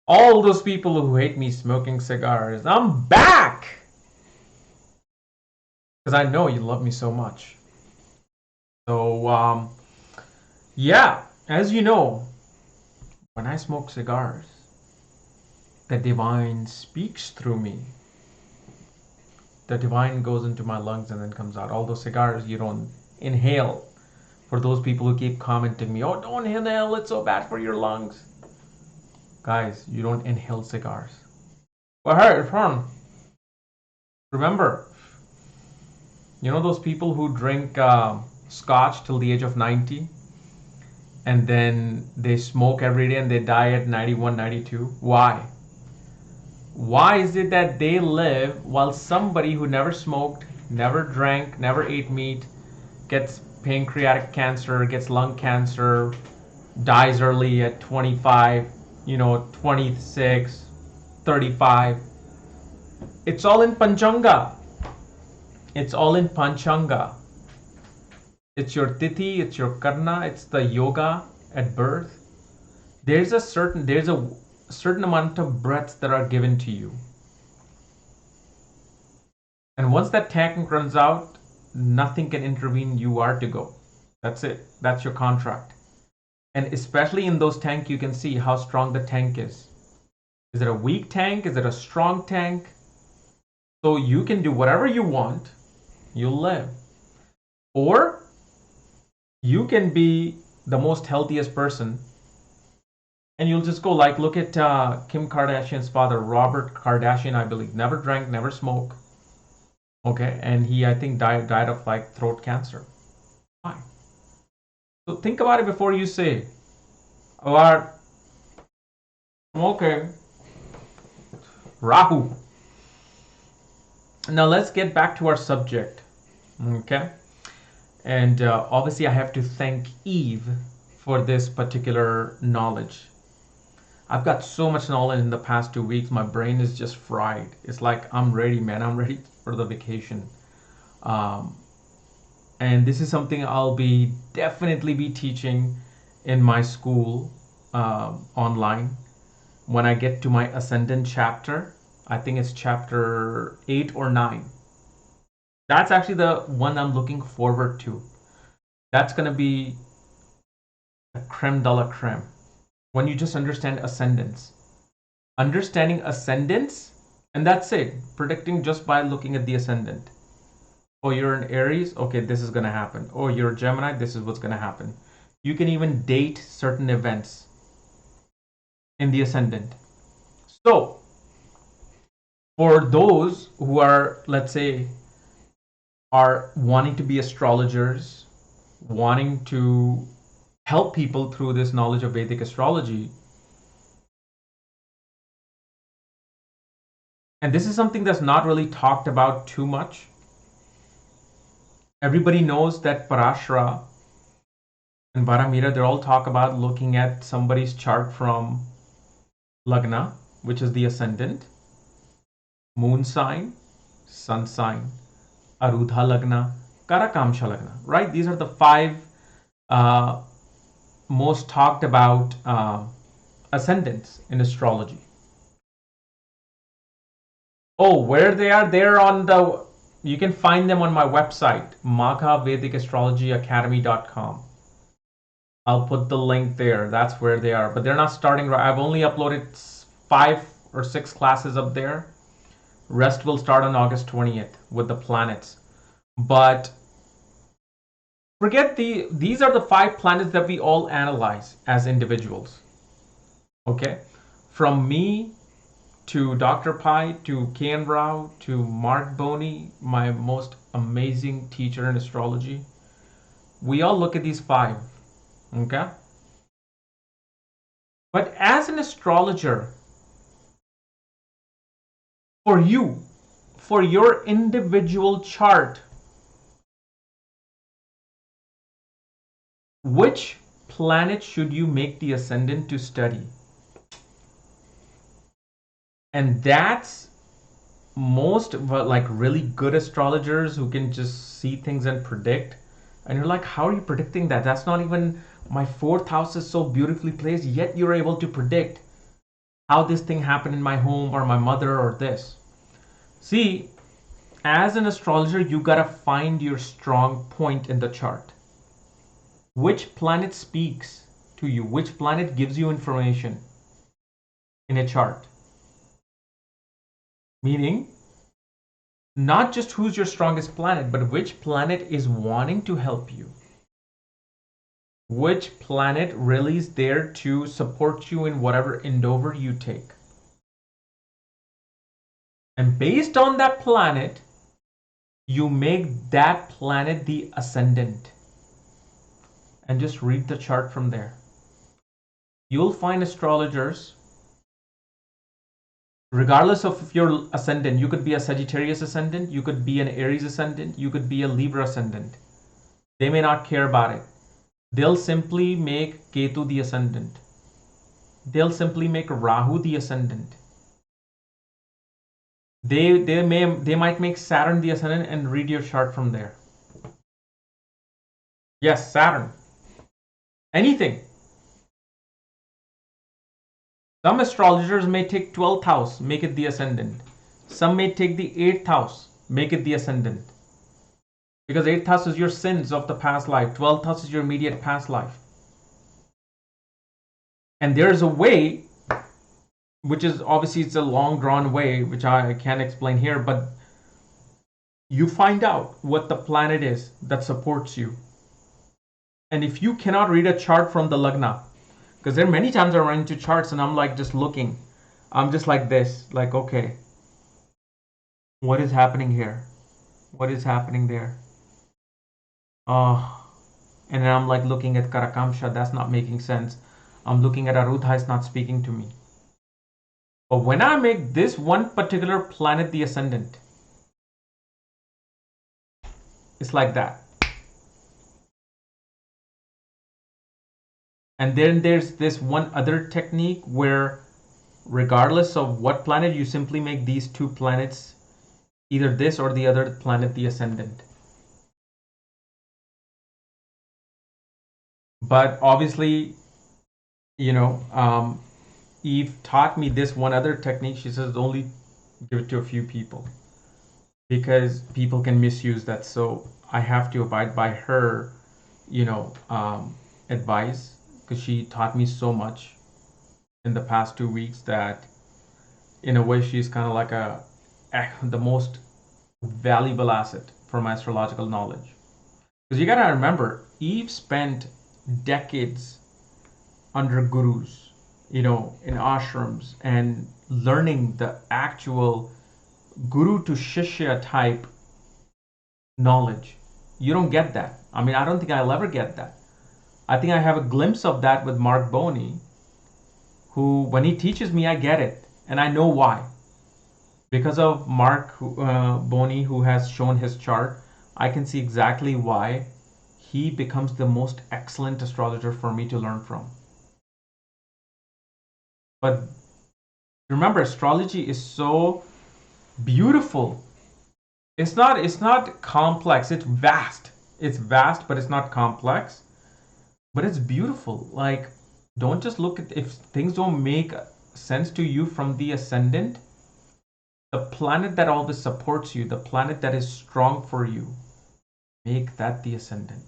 All those people who hate me smoking cigars, I'm back! Because I know you love me so much. So, yeah, as you know, when I smoke cigars, the divine speaks through me. The divine goes into my lungs and then comes out. All those cigars you don't inhale. For those people who keep commenting me, oh, don't inhale, it's so bad for your lungs. Guys, you don't inhale cigars. But hey, it's fun. Remember, you know those people who drink scotch till the age of 90 and then they smoke every day and they die at 91, 92? Why? Why is it that they live while somebody who never smoked, never drank, never ate meat, gets pancreatic cancer, gets lung cancer, dies early at 25, 26, 35? It's all in Panchanga. It's all in Panchanga. It's your Tithi, it's your Karna, it's the yoga at birth. There's a certain amount of breaths that are given to you. And once that tank runs out, nothing can intervene. You are to go. That's it. That's your contract. And especially in those tanks, you can see how strong the tank is. Is it a weak tank? Is it a strong tank? So you can do whatever you want. You'll live. Or you can be the most healthiest person and you'll just go like, look at Kim Kardashian's father, Robert Kardashian, I believe. Never drank, never smoked. Okay, and he, I think, died of like throat cancer. Why? So think about it before you say, about smoking. Rahu. Now let's get back to our subject. Okay, and obviously I have to thank Eve for this particular knowledge. I've got so much knowledge in the past 2 weeks. My brain is just fried. It's like, I'm ready, man. I'm ready for the vacation. Um, and this is something I'll be definitely be teaching in my school online when I get to my ascendant chapter. I think it's chapter 8 or 9. That's actually the one I'm looking forward to. That's going to be a creme de la creme. When you just understand ascendants. Understanding ascendants, and that's it. Predicting just by looking at the ascendant. Oh, you're an Aries? Okay, this is going to happen. Oh, you're a Gemini? This is what's going to happen. You can even date certain events in the ascendant. So, for those who are, let's say, are wanting to be astrologers, wanting to help people through this knowledge of Vedic astrology. And this is something that's not really talked about too much. Everybody knows that Parashara and Varamira, they all talk about looking at somebody's chart from Lagna, which is the ascendant, moon sign, sun sign, Arudha Lagna, Karakamsha Lagna, right? These are the 5 most talked about ascendants in astrology. Oh, where they are? They're on you can find them on my website, maghavedikastrologyacademy.com. I'll put the link there. That's where they are. But they're not starting right. I've only uploaded 5 or 6 classes up there. Rest will start on August 20th with the planets. But forget these are the 5 planets that we all analyze as individuals. Okay? From me to Dr. Pai, to K.N. Rao, to Mark Boney, my most amazing teacher in astrology. We all look at these 5. Okay? But as an astrologer, for you, for your individual chart, which planet should you make the ascendant to study? And that's most like really good astrologers who can just see things and predict. And you're like, how are you predicting that? That's not even, my 4th house is so beautifully placed, yet you're able to predict. how this thing happened in my home or my mother or this. See, as an astrologer, you gotta find your strong point in the chart. Which planet speaks to you? Which planet gives you information in a chart? Meaning, not just who's your strongest planet, but which planet is wanting to help you. Which planet really is there to support you in whatever endeavor you take. And based on that planet, you make that planet the ascendant. And just read the chart from there. You'll find astrologers, regardless of your ascendant, you could be a Sagittarius ascendant, you could be an Aries ascendant, you could be a Libra ascendant. They may not care about it. They'll simply make Ketu the ascendant. They'll simply make Rahu the ascendant. They might make Saturn the ascendant and read your chart from there. Yes, Saturn. Anything. Some astrologers may take 12th house, make it the ascendant. Some may take the 8th house, make it the ascendant. Because 8th house is your sins of the past life. 12th house is your immediate past life. And there's a way, which is obviously it's a long drawn way, which I can't explain here, but you find out what the planet is that supports you. And if you cannot read a chart from the Lagna, because there are many times I run into charts and I'm like just looking, I'm just like this, like, okay, what is happening here? What is happening there? And then I'm like looking at Karakamsha, that's not making sense. I'm looking at Arudha, it's not speaking to me. But when I make this one particular planet the ascendant, it's like that. And then there's this one other technique where regardless of what planet, you simply make these two planets, either this or the other planet, the ascendant. But obviously, you know, Eve taught me this one other technique. She says only give it to a few people because people can misuse that. So I have to abide by her, you know, advice, because she taught me so much in the past 2 weeks that in a way she's kind of like the most valuable asset for my astrological knowledge. Because you gotta remember, Eve spent decades under gurus, you know, in ashrams and learning the actual guru to shishya type knowledge. You don't get that. I mean, I don't think I'll ever get that. I think I have a glimpse of that with Mark Boney, who, when he teaches me, I get it. And I know why. Because of Mark Boney, who has shown his chart, I can see exactly why he becomes the most excellent astrologer for me to learn from. But remember, astrology is so beautiful. It's not complex. It's vast. It's vast, but it's not complex. But it's beautiful. Like, don't just look at, if things don't make sense to you from the ascendant, the planet that always supports you, the planet that is strong for you, make that the ascendant.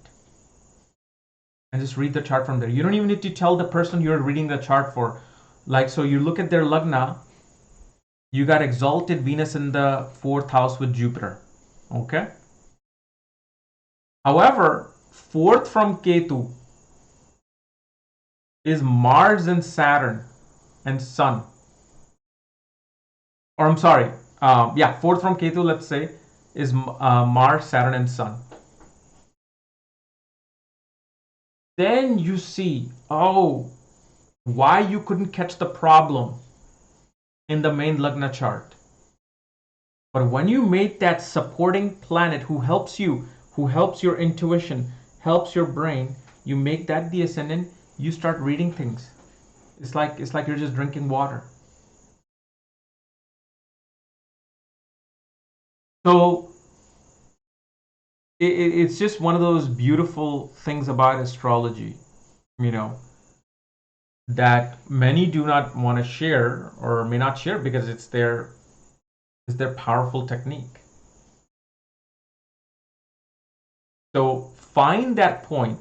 And just read the chart from there. You don't even need to tell the person you're reading the chart for. Like, so you look at their Lagna, you got exalted Venus in the 4th house with Jupiter. Okay? However, 4th from Ketu is Mars and Saturn and Sun. Or I'm sorry, 4th from Ketu, let's say, is Mars, Saturn, and Sun. Then you see, oh, why you couldn't catch the problem in the main Lagna chart. But when you make that supporting planet who helps you, who helps your intuition, helps your brain, you make that the ascendant, you start reading things. It's like you're just drinking water. So it's just one of those beautiful things about astrology, you know. that many do not want to share or may not share because it's their powerful technique. So find that point.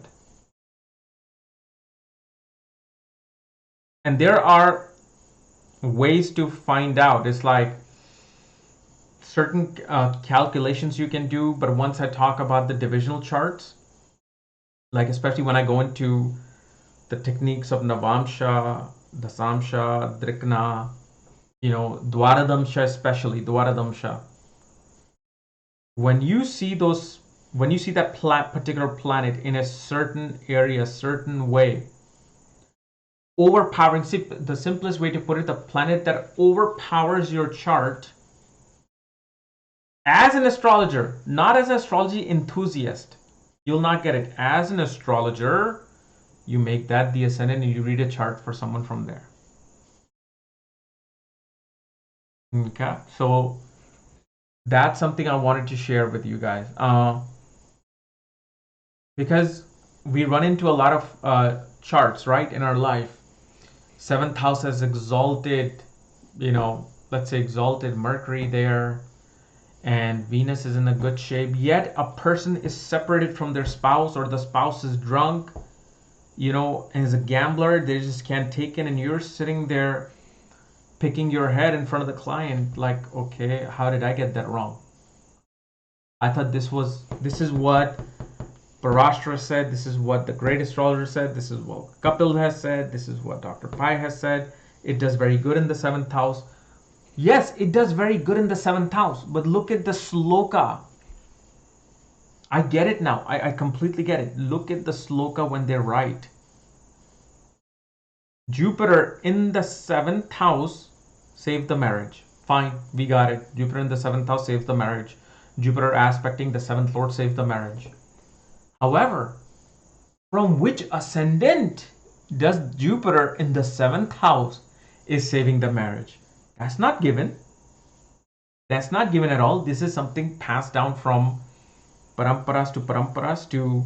And there are ways to find out. It's like certain calculations you can do, but once I talk about the divisional charts, like especially when I go into the techniques of Navamsha, Dasamsha, Drikna, Dwaradamsha, especially Dwaradamsha. When you see that particular planet in a certain area, certain way, overpowering, see, the simplest way to put it, the planet that overpowers your chart as an astrologer, not as an astrology enthusiast, you'll not get it. As an astrologer, you make that the ascendant and you read a chart for someone from there. Okay, so that's something I wanted to share with you guys. Because we run into a lot of charts, right, in our life. Seventh house has exalted, let's say exalted Mercury there, and Venus is in a good shape, yet a person is separated from their spouse, or the spouse is drunk, and is a gambler. They just can't take it, and you're sitting there picking your head in front of the client like, okay, how did I get that wrong? I thought this is what Parashtra said, this is what the great astrologer said, this is what Kapil has said, this is what Dr. Pai has said. It does very good in the 7th house. Yes, it does very good in the 7th house, but look at the sloka. I get it now. I completely get it. Look at the sloka when they write. Jupiter in the 7th house saved the marriage. Fine, we got it. Jupiter in the 7th house saves the marriage. Jupiter aspecting the 7th lord saves the marriage. However, from which ascendant does Jupiter in the 7th house is saving the marriage? That's not given. That's not given at all. This is something passed down from paramparas to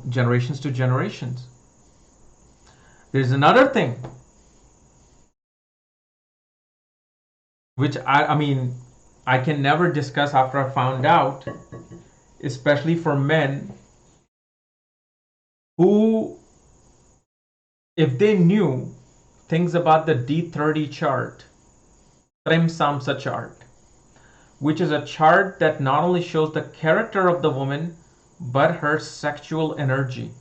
generations to generations. There's another thing which I can never discuss after I found out, especially for men who, if they knew things about the D30 chart, Trim Samsa chart, which is a chart that not only shows the character of the woman, but her sexual energy.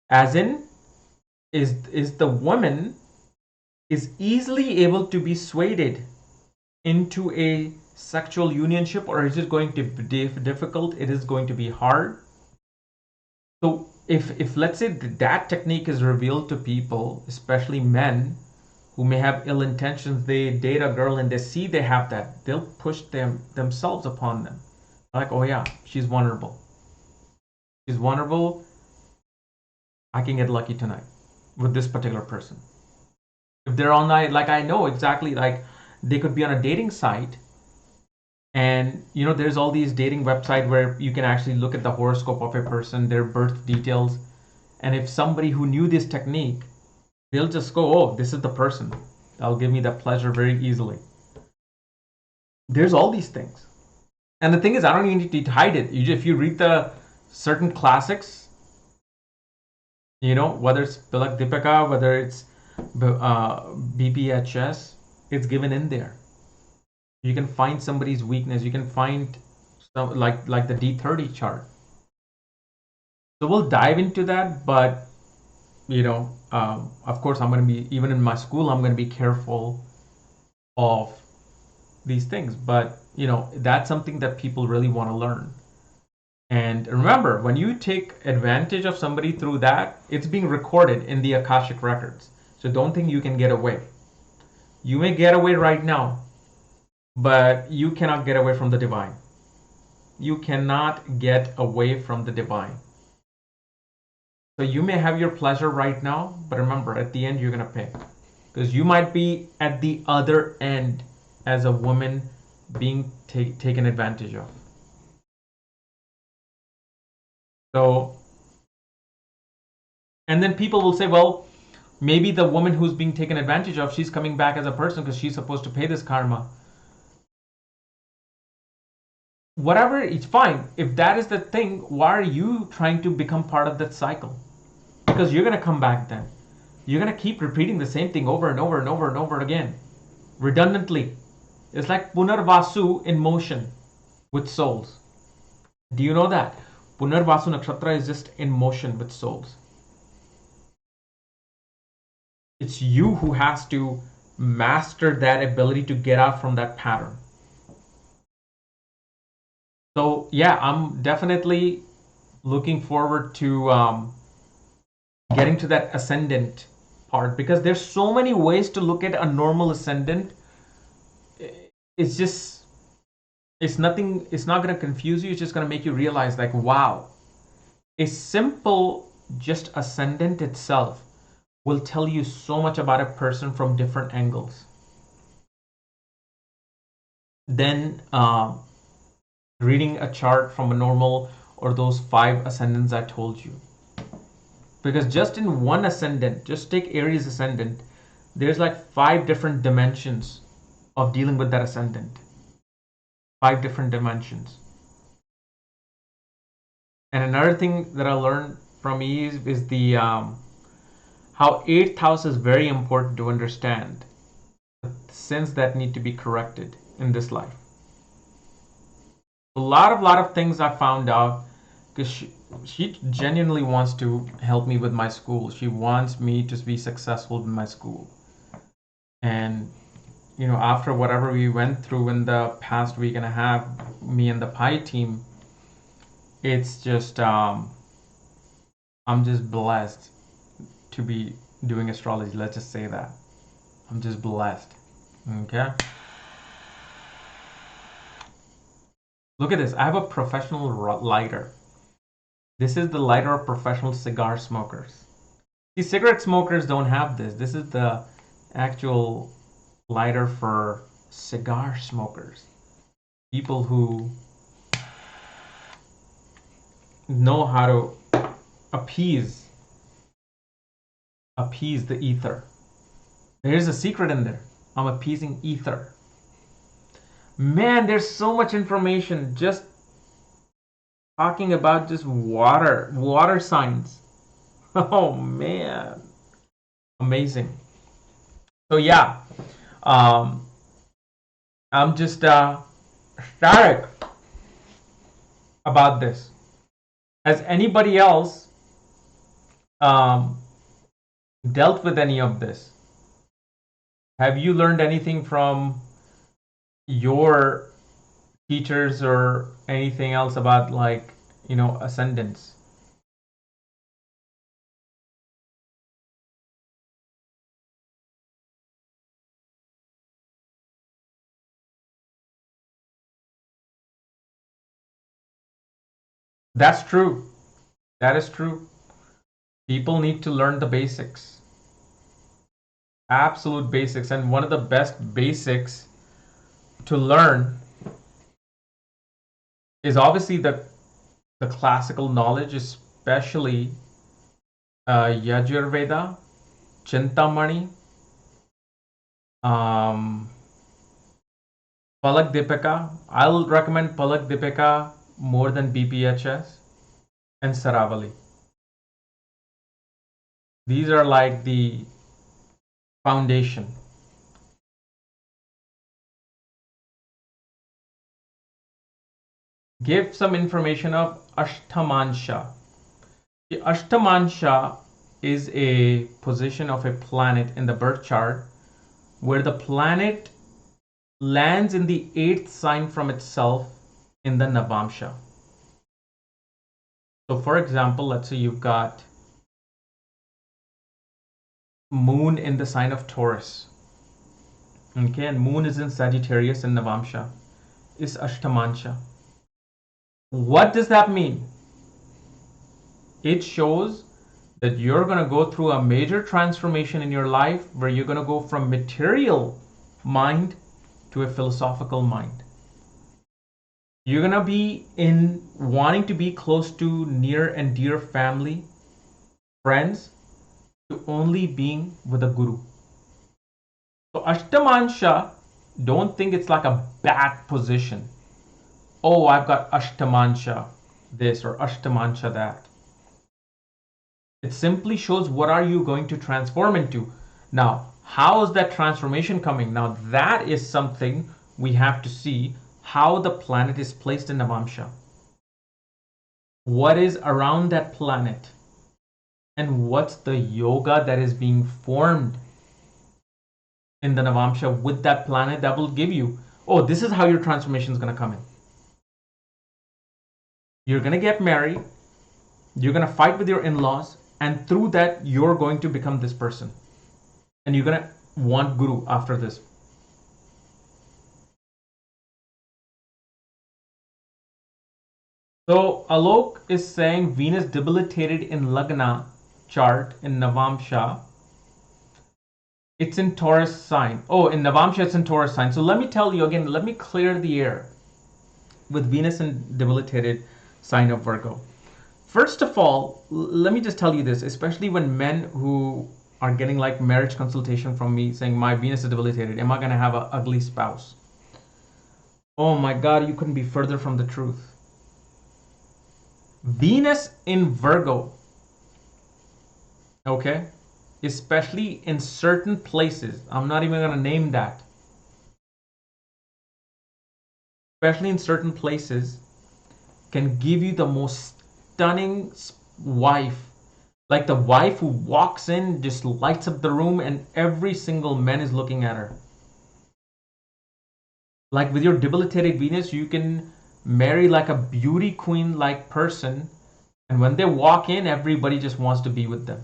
As in, is the woman is easily able to be swayed into a sexual unionship, or is it going to be difficult? It is going to be hard. So if let's say that technique is revealed to people, especially men who may have ill intentions, they date a girl and they see they have that, they'll push themselves upon them. Like, oh yeah, she's vulnerable. She's vulnerable. I can get lucky tonight with this particular person. If they're all night, like I know exactly, like they could be on a dating site, and there's all these dating websites where you can actually look at the horoscope of a person, their birth details, and if somebody who knew this technique, they'll just go, oh, this is the person. That'll give me that pleasure very easily. There's all these things. And the thing is, I don't even need to hide it. If you read the certain classics, whether it's Tilak Deepika, whether it's BPHS, it's given in there. You can find somebody's weakness. You can find some, like the D30 chart. So we'll dive into that, but of course, I'm going to be, even in my school, I'm going to be careful of these things. But that's something that people really want to learn. And remember, when you take advantage of somebody through that, it's being recorded in the Akashic records. So don't think you can get away. You may get away right now, but you cannot get away from the divine. You cannot get away from the divine. So you may have your pleasure right now, but remember, at the end, you're going to pay. Because you might be at the other end as a woman being taken advantage of. So And then people will say, well, maybe the woman who's being taken advantage of, she's coming back as a person because she's supposed to pay this karma. Whatever, it's fine. If that is the thing, why are you trying to become part of that cycle? Because you're going to come back then. You're going to keep repeating the same thing over and over and over and over again, redundantly. It's like Punarvasu in motion with souls. Do you know that? Punarvasu Nakshatra is just in motion with souls. It's you who has to master that ability to get out from that pattern. So yeah, I'm definitely looking forward to getting to that ascendant part, because there's so many ways to look at a normal ascendant. It's just, it's not going to confuse you. It's just going to make you realize, like, wow, a simple just ascendant itself will tell you so much about a person from different angles. Then reading a chart from a normal, or those 5 ascendants I told you. Because just in one ascendant, just take Aries ascendant, there's like 5 different dimensions of dealing with that ascendant. 5 different dimensions. And another thing that I learned from Eve is the how 8th house is very important to understand. The sins that need to be corrected in this life. A lot of things I found out, because she genuinely wants to help me with my school. She wants me to be successful in my school. And you know, after whatever we went through in the past week and a half, me and the Pi team, it's just I'm just blessed to be doing astrology. Let's just say that. I'm just blessed. Okay. Look at this. I have a professional lighter. This is the lighter of professional cigar smokers. These cigarette smokers don't have this. This is the actual lighter for cigar smokers. People who know how to appease the ether. There's a secret in there. I'm appeasing ether. Man, there's so much information just talking about just water signs. Oh man, amazing. So yeah, I'm just ecstatic about this. Has anybody else dealt with any of this? Have you learned anything from your teachers or anything else about, like, you know, ascendants? That's true. That is true. People need to learn the basics. Absolute basics. And one of the best basics to learn is obviously the classical knowledge, especially Yajurveda, Chintamani, Palak Dipika. I'll recommend Palak Dipika more than BPHS, and Saravali. These are like the foundation. Give some information of Ashtamansha. The Ashtamansha is a position of a planet in the birth chart where the planet lands in the 8th sign from itself in the Navamsha. So for example, let's say you've got Moon in the sign of Taurus. Okay, and Moon is in Sagittarius in Navamsha. Is Ashtamansha. What does that mean? It shows that you're going to go through a major transformation in your life where you're going to go from material mind to a philosophical mind. You're going to be in wanting to be close to near and dear family, friends, to only being with a guru. So Ashtamansha, don't think it's like a bad position. Oh, I've got Ashtamansha this or Ashtamansha that. It simply shows what are you going to transform into. Now, how is that transformation coming? Now, that is something we have to see how the planet is placed in Navamsha. What is around that planet? And what's the yoga that is being formed in the Navamsha with that planet that will give you, oh, this is how your transformation is going to come in. You're going to get married. You're going to fight with your in-laws. And through that, you're going to become this person. And you're going to want guru after this. So Alok is saying Venus debilitated in Lagna chart in Navamsha. It's in Taurus sign. Oh, in Navamsha it's in Taurus sign. So let me tell you again, let me clear the air with Venus in debilitated sign of Virgo. First of all, let me just tell you this, especially when men who are getting like marriage consultation from me saying my Venus is debilitated, am I going to have an ugly spouse? Oh my God, you couldn't be further from the truth. Venus in Virgo, okay, especially in certain places, I'm not even going to name that, especially in certain places, can give you the most stunning wife. Like the wife who walks in, just lights up the room, and every single man is looking at her. Like with your debilitated Venus, you can marry like a beauty queen like person, and when they walk in, everybody just wants to be with them.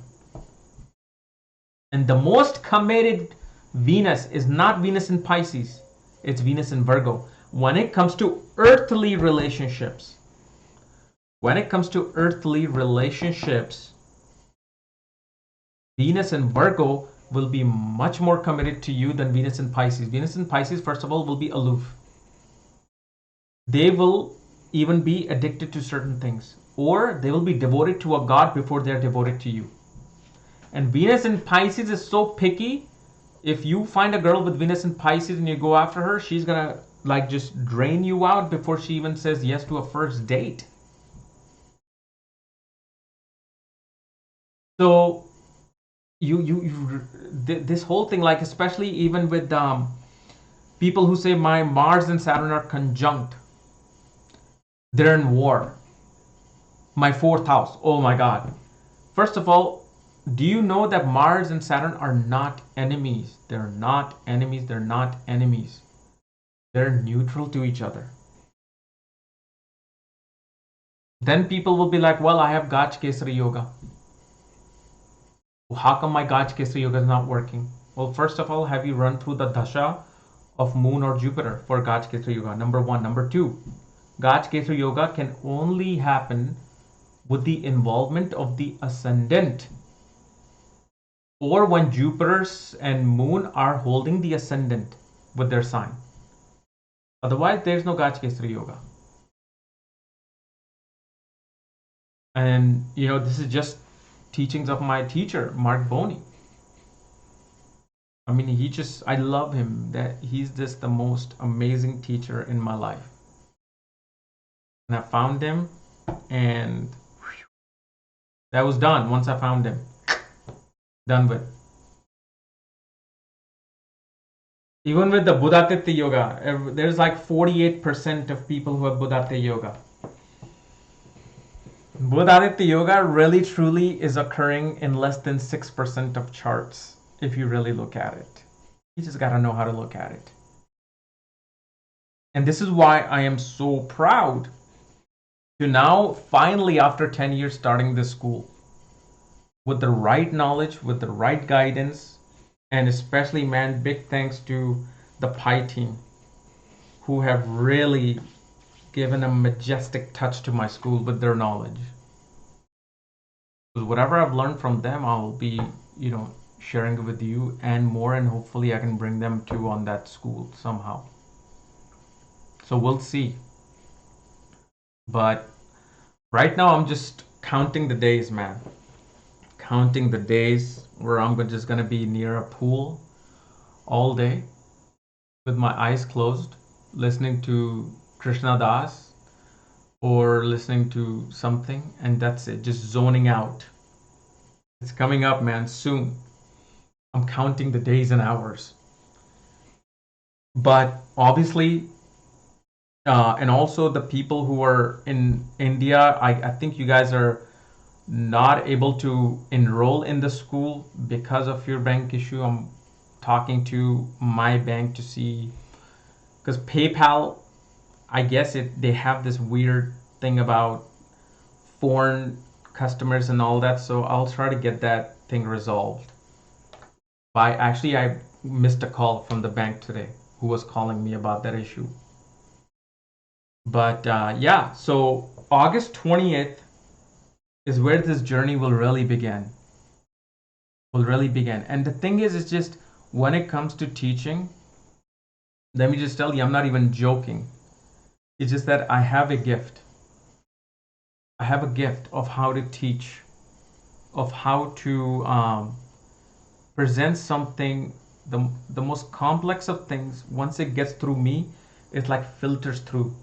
And the most committed Venus is not Venus in Pisces, it's Venus in Virgo. When it comes to earthly relationships, Venus in Virgo will be much more committed to you than Venus in Pisces. Venus in Pisces, first of all, will be aloof. They will even be addicted to certain things, or they will be devoted to a god before they're devoted to you. And Venus in Pisces is so picky. If you find a girl with Venus in Pisces and you go after her, she's gonna like just drain you out before she even says yes to a first date. So this whole thing, like especially even with people who say my Mars and Saturn are conjunct, they're in war. My fourth house, oh my God. First of all, do you know that Mars and Saturn are not enemies? They're not enemies. They're not enemies. They're neutral to each other. Then people will be like, well, I have Gaj Kesari Yoga. How come my Gaj Kesari Yoga is not working? Well, first of all, have you run through the Dasha of Moon or Jupiter for Gaj Kesari Yoga? Number one. Number two, Gaj Kesari Yoga can only happen with the involvement of the ascendant, or when Jupiter and Moon are holding the ascendant with their sign. Otherwise, there's no Gaj Kesari Yoga. And you know, this is just teachings of my teacher, Mark Boney. I mean, I love him. That he's just the most amazing teacher in my life. And I found him, and that was done. Once I found him, done with. Even with the Buddhatitya Yoga, there's like 48% of people who have Buddhatitya Yoga. Buddhatitya Yoga really truly is occurring in less than 6% of charts if you really look at it. You just gotta know how to look at it. And this is why I am so proud to now finally, after 10 years, starting this school with the right knowledge, with the right guidance, and especially, man, big thanks to the Pi team who have really given a majestic touch to my school with their knowledge. Because whatever I've learned from them, I'll be, sharing it with you and more, and hopefully I can bring them to on that school somehow. So we'll see. But right now I'm just counting the days, man. counting the days where I'm just gonna be near a pool all day with my eyes closed, listening to Krishna Das or listening to something, and that's it, just zoning out. It's coming up, man, soon. I'm counting the days and hours. But obviously, and also the people who are in India, I think you guys are not able to enroll in the school because of your bank issue. I'm talking to my bank to see, because PayPal, I guess they have this weird thing about foreign customers and all that, so I'll try to get that thing resolved. I missed a call from the bank today who was calling me about that issue. But yeah, so August 20th is where this journey will really begin. And the thing is, it's just when it comes to teaching, let me just tell you, I'm not even joking. It's just that I have a gift. I have a gift of how to teach, of how to present something, the most complex of things. Once it gets through me, it like filters through.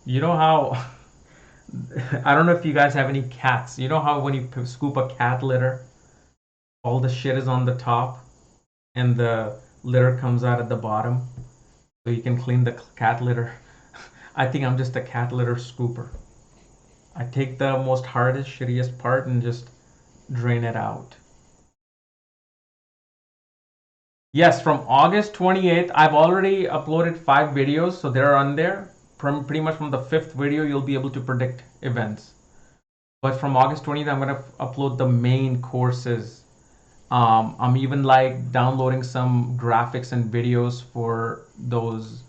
You know how I don't know if you guys have any cats. You know how when you scoop a cat litter, all the shit is on the top and the litter comes out at the bottom so you can clean the cat litter. I think I'm just a cat litter scooper. I take the most hardest, shittiest part and just drain it out. Yes, from August 28th, I've already uploaded 5 videos, so they're on there. Pretty much from the 5th video, you'll be able to predict events. But from August 20th, I'm gonna upload the main courses. I'm even like downloading some graphics and videos for those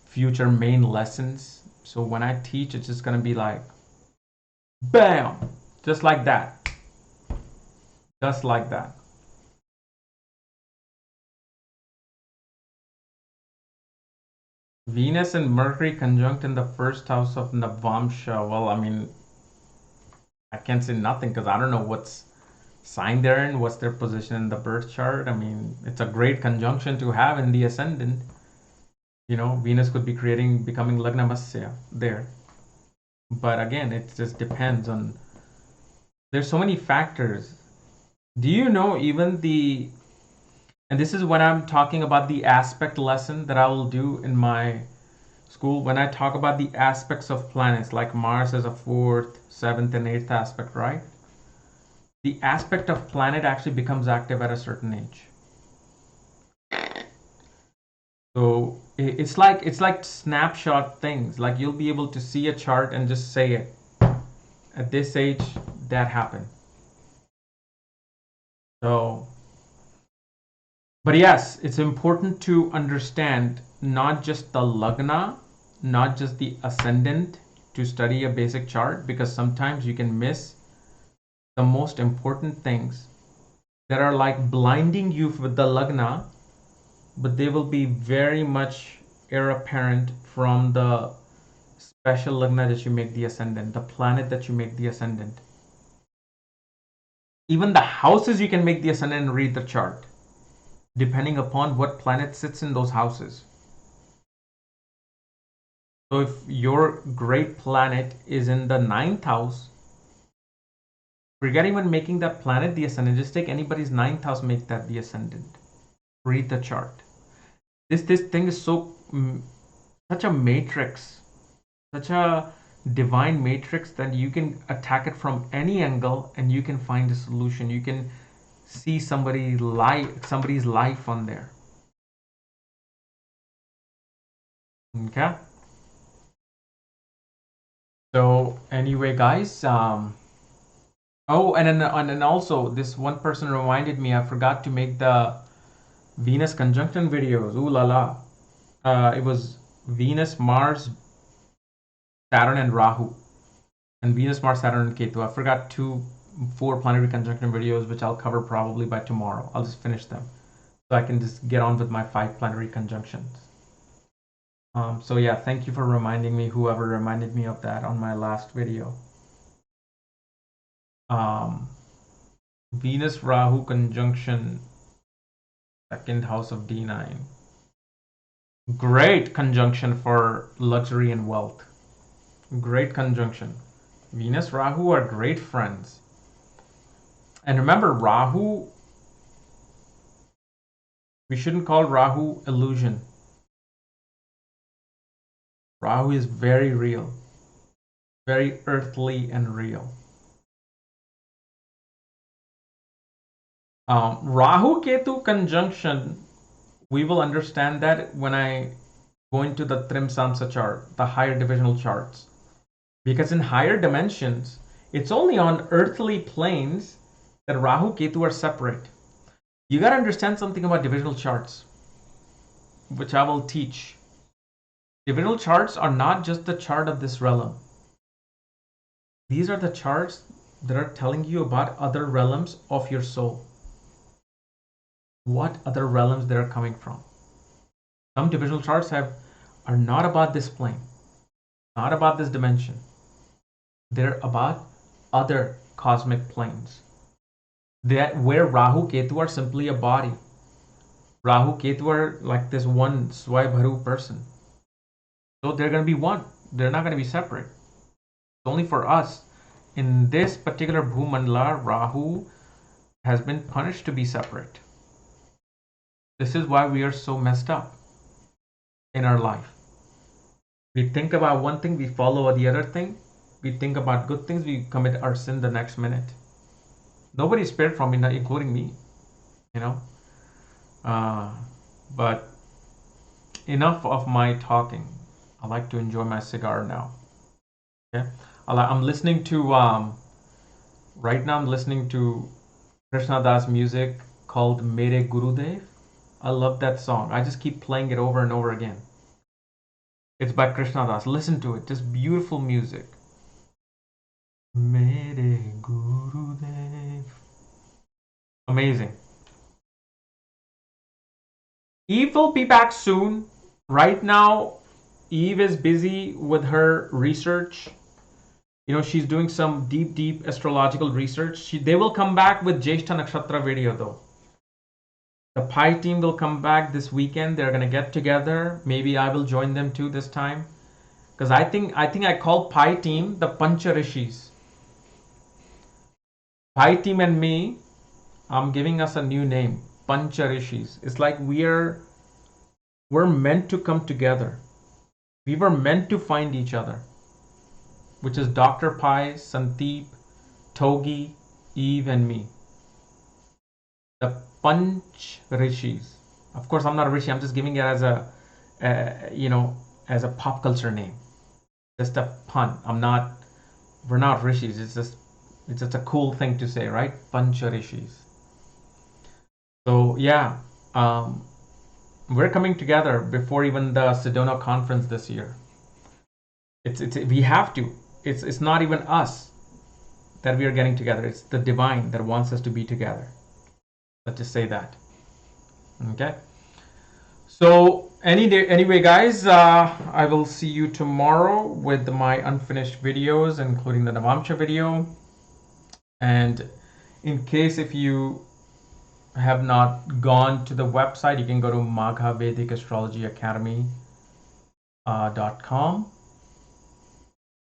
future main lessons. So when I teach, it's just gonna be like, bam, just like that. Just like that. Venus and Mercury conjunct in the first house of Navamsha. Well, I mean, I can't say nothing because I don't know what's sign they're in, what's their position in the birth chart. I mean, it's a great conjunction to have in the ascendant. You know, Venus could be becoming Lagnamasya there. But again, it just depends on, there's so many factors. Do you know even and this is when I'm talking about the aspect lesson that I will do in my school, when I talk about the aspects of planets, like Mars as a 4th, 7th, and 8th aspect, right? The aspect of planet actually becomes active at a certain age. So it's like snapshot things. Like you'll be able to see a chart and just say it. At this age, that happened. So, but yes, it's important to understand not just the lagna, not just the ascendant to study a basic chart, because sometimes you can miss the most important things that are like blinding you with the lagna, but they will be very much heir apparent from the special lagna that you make the ascendant, the planet that you make the ascendant. Even the houses you can make the ascendant and read the chart, depending upon what planet sits in those houses. So if your great planet is in the 9th house, forget even making that planet the ascendant. Just take anybody's 9th house, make that the ascendant. Read the chart. This thing is such a matrix, such a divine matrix that you can attack it from any angle and you can find a solution. You can see somebody's life on there. Okay. So anyway, guys, oh, and then also this one person reminded me I forgot to make the Venus conjunction videos. Ooh la la. It was Venus, Mars, Saturn, and Rahu. And Venus, Mars, Saturn, and Ketu. I forgot 4 planetary conjunction videos, which I'll cover probably by tomorrow. I'll just finish them so I can just get on with my 5 planetary conjunctions. So yeah, thank you for reminding me, whoever reminded me of that on my last video. Venus Rahu conjunction, second house of D9. Great conjunction for luxury and wealth. Great conjunction. Venus Rahu are great friends. And remember, Rahu, we shouldn't call Rahu illusion. Rahu is very real, very earthly and real. Rahu Ketu conjunction, we will understand that when I go into the Trimsamsa chart, the higher divisional charts. Because in higher dimensions, it's only on earthly planes that Rahu Ketu are separate. You got to understand something about divisional charts, which I will teach. Divisional charts are not just the chart of this realm. These are the charts that are telling you about other realms of your soul. What other realms they are coming from. Some divisional charts are not about this plane, not about this dimension. They're about other cosmic planes. That where Rahu Ketu are simply a body. Rahu Ketu are like this one Swayambharu person. So they're going to be one. They're not going to be separate. It's only for us. In this particular Bhumandala, Rahu has been punished to be separate. This is why we are so messed up in our life. We think about one thing, we follow the other thing. We think about good things, we commit our sin the next minute. Nobody's spared from it, including me. You know. But enough of my talking. I like to enjoy my cigar now. Okay. I'm listening to right now. I'm listening to Krishna Das music called Mere Gurudev. I love that song. I just keep playing it over and over again. It's by Krishna Das. Listen to it. Just beautiful music. Mere Gurudev. Amazing. Eve will be back soon. Right now, Eve is busy with her research. You know, she's doing some deep astrological research. They will come back with Jyeshtha Nakshatra video though. The Pi team will come back this weekend. They're gonna get together. Maybe I will join them too this time. Because I think I call Pi team the Pancha Rishis. Pi team and me, I'm giving us a new name. Pancha Rishis. It's like we're meant to come together. We were meant to find each other. Which is Dr. Pi, Sandeep, Togi, Eve, and me. The Panch Rishis. Of course, I'm not a Rishi. I'm just giving it as a, as a pop culture name. Just a pun. We're not Rishis. It's just a cool thing to say, right? Panch Rishis. So yeah, we're coming together before even the Sedona conference this year. We have to. It's not even us that we are getting together. It's the divine that wants us to be together. Let's just say that. Okay. So anyway, guys, I will see you tomorrow with my unfinished videos, including the Navamsha video. And in case if you have not gone to the website, you can go to maghavedicastrologyacademy.com.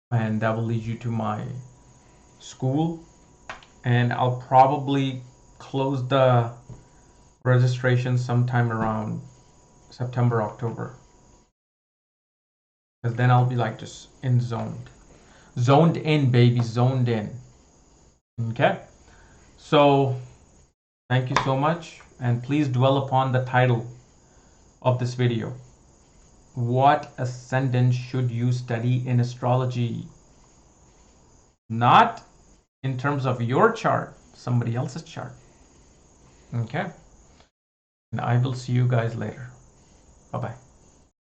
And that will lead you to my school, and I'll probably close the registration sometime around September, October, because then I'll be like just zoned in, baby, zoned in. Okay, so thank you so much, and please dwell upon the title of this video. What ascendant should you study in astrology? Not in terms of your chart, somebody else's chart. Okay? And I will see you guys later. Bye-bye.